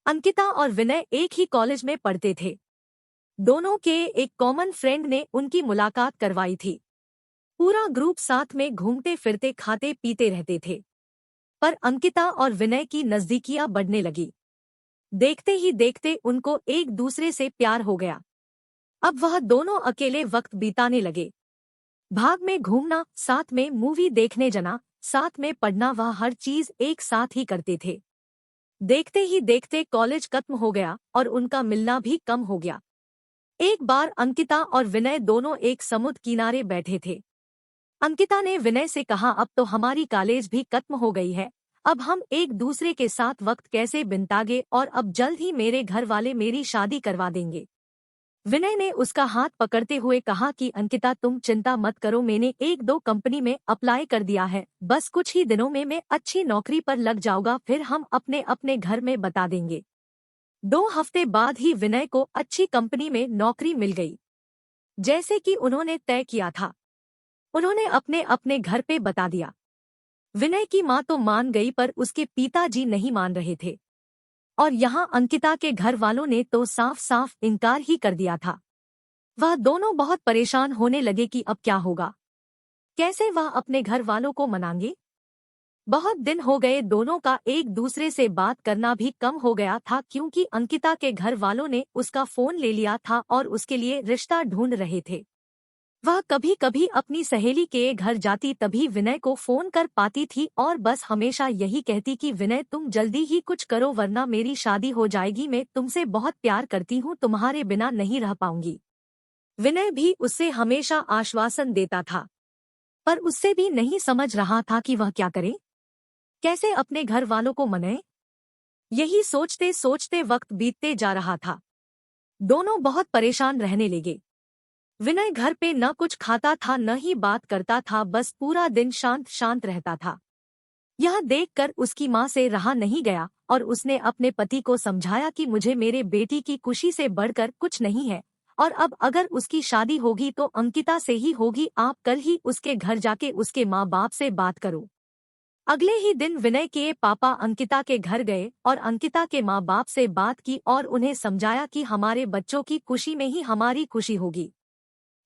अंकिता और विनय एक ही कॉलेज में पढ़ते थे। दोनों के एक कॉमन फ्रेंड ने उनकी मुलाकात करवाई थी। पूरा ग्रुप साथ में घूमते फिरते खाते पीते रहते थे। पर अंकिता और विनय की नजदीकियां बढ़ने लगी। देखते ही देखते उनको एक दूसरे से प्यार हो गया। अब वह दोनों अकेले वक्त बिताने लगे। भाग में घूमना, साथ में मूवी देखने जाना, साथ में पढ़ना, वह हर चीज एक साथ ही करते थे। देखते ही देखते कॉलेज खत्म हो गया और उनका मिलना भी कम हो गया। एक बार अंकिता और विनय दोनों एक समुद्र किनारे बैठे थे। अंकिता ने विनय से कहा, अब तो हमारी कॉलेज भी खत्म हो गई है, अब हम एक दूसरे के साथ वक्त कैसे बिताएंगे, और अब जल्द ही मेरे घर वाले मेरी शादी करवा देंगे। विनय ने उसका हाथ पकड़ते हुए कहा कि अंकिता, तुम चिंता मत करो, मैंने एक दो कंपनी में अप्लाई कर दिया है, बस कुछ ही दिनों में मैं अच्छी नौकरी पर लग जाऊंगा, फिर हम अपने अपने घर में बता देंगे। 2 हफ्ते बाद ही विनय को अच्छी कंपनी में नौकरी मिल गई, जैसे कि उन्होंने तय किया था। उन्होंने अपने अपने घर पे बता दिया। विनय की माँ तो मान गई, पर उसके पिताजी नहीं मान रहे थे। और यहाँ अंकिता के घर वालों ने तो साफ साफ इनकार ही कर दिया था। वह दोनों बहुत परेशान होने लगे कि अब क्या होगा, कैसे वह अपने घर वालों को मनाएंगे। बहुत दिन हो गए, दोनों का एक दूसरे से बात करना भी कम हो गया था, क्योंकि अंकिता के घर वालों ने उसका फोन ले लिया था और उसके लिए रिश्ता ढूंढ रहे थे। वह कभी कभी अपनी सहेली के घर जाती, तभी विनय को फोन कर पाती थी और बस हमेशा यही कहती कि विनय, तुम जल्दी ही कुछ करो वरना मेरी शादी हो जाएगी, मैं तुमसे बहुत प्यार करती हूँ, तुम्हारे बिना नहीं रह पाऊंगी। विनय भी उससे हमेशा आश्वासन देता था, पर उससे भी नहीं समझ रहा था कि वह क्या करे, कैसे अपने घर वालों को मनाए। यही सोचते सोचते वक्त बीतते जा रहा था। दोनों बहुत परेशान रहने लगे। विनय घर पे न कुछ खाता था न ही बात करता था, बस पूरा दिन शांत शांत रहता था। यह देखकर उसकी माँ से रहा नहीं गया और उसने अपने पति को समझाया कि मुझे मेरे बेटी की खुशी से बढ़कर कुछ नहीं है, और अब अगर उसकी शादी होगी तो अंकिता से ही होगी, आप कल ही उसके घर जाके उसके माँ बाप से बात करो। अगले ही दिन विनय के पापा अंकिता के घर गए और अंकिता के माँ बाप से बात की और उन्हें समझाया कि हमारे बच्चों की खुशी में ही हमारी खुशी होगी।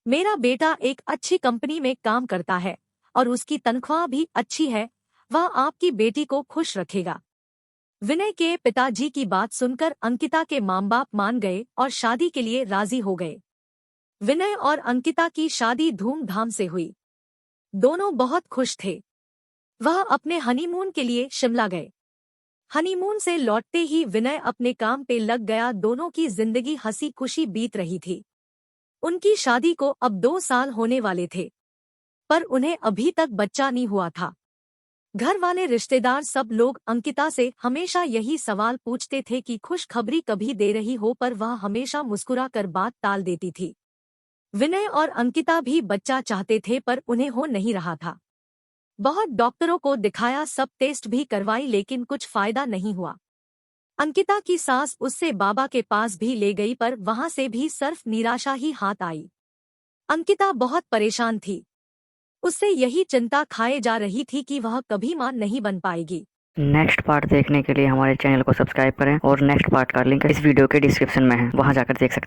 मेरा बेटा एक अच्छी कंपनी में काम करता है और उसकी तनख्वाह भी अच्छी है, वह आपकी बेटी को खुश रखेगा। विनय के पिताजी की बात सुनकर अंकिता के माँ बाप मान गए और शादी के लिए राजी हो गए। विनय और अंकिता की शादी धूमधाम से हुई। दोनों बहुत खुश थे। वह अपने हनीमून के लिए शिमला गए। हनीमून से लौटते ही विनय अपने काम पे लग गया। दोनों की जिंदगी हंसी खुशी बीत रही थी। उनकी शादी को अब 2 साल होने वाले थे, पर उन्हें अभी तक बच्चा नहीं हुआ था। घर वाले, रिश्तेदार, सब लोग अंकिता से हमेशा यही सवाल पूछते थे कि खुशखबरी कभी दे रही हो, पर वह हमेशा मुस्कुरा कर बात टाल देती थी। विनय और अंकिता भी बच्चा चाहते थे, पर उन्हें हो नहीं रहा था। बहुत डॉक्टरों को दिखाया, सब टेस्ट भी करवाई, लेकिन कुछ फायदा नहीं हुआ। अंकिता की सास उससे बाबा के पास भी ले गई, पर वहां से भी सिर्फ निराशा ही हाथ आई। अंकिता बहुत परेशान थी। उससे यही चिंता खाए जा रही थी कि वह कभी मां नहीं बन पाएगी। नेक्स्ट पार्ट देखने के लिए हमारे चैनल को सब्सक्राइब करें और नेक्स्ट पार्ट का लिंक इस वीडियो के डिस्क्रिप्शन में है, वहां जाकर देख सकते हैं।